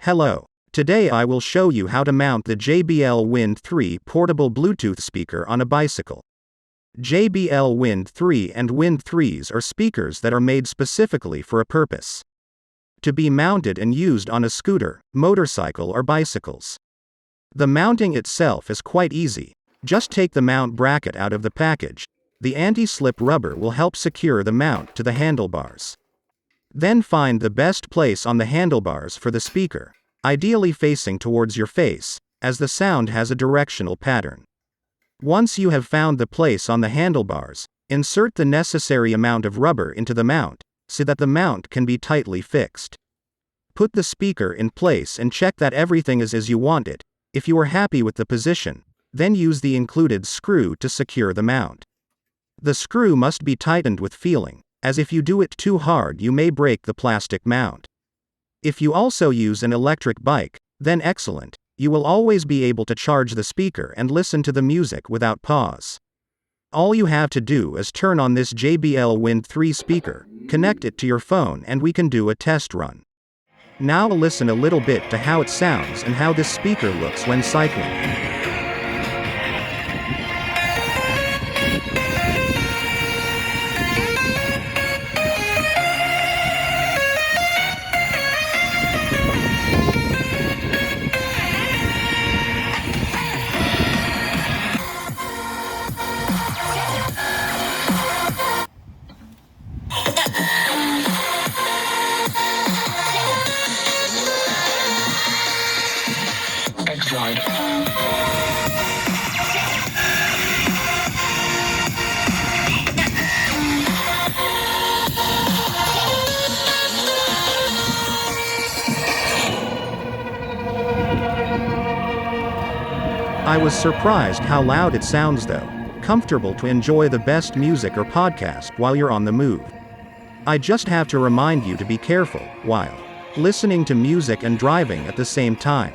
Hello. Today I will show you how to mount the JBL Wind 3 portable Bluetooth speaker on a bicycle. JBL Wind 3 and Wind 3s are speakers that are made specifically for a purpose. To be mounted and used on a scooter, motorcycle or bicycles. The mounting itself is quite easy. Just take the mount bracket out of the package. The anti-slip rubber will help secure the mount to the handlebars. Then find the best place on the handlebars for the speaker, ideally facing towards your face, as the sound has a directional pattern. Once you have found the place on the handlebars, insert the necessary amount of rubber into the mount, so that the mount can be tightly fixed. Put the speaker in place and check that everything is as you want it. If you are happy with the position, then use the included screw to secure the mount. The screw must be tightened with feeling, as if you do it too hard you may break the plastic mount. If you also use an electric bike, then excellent, you will always be able to charge the speaker and listen to the music without pause. All you have to do is turn on this JBL Wind 3 speaker, connect it to your phone and we can do a test run. Now listen a little bit to how it sounds and how this speaker looks when cycling. I was surprised how loud it sounds though, comfortable to enjoy the best music or podcast while you're on the move. I just have to remind you to be careful while listening to music and driving at the same time.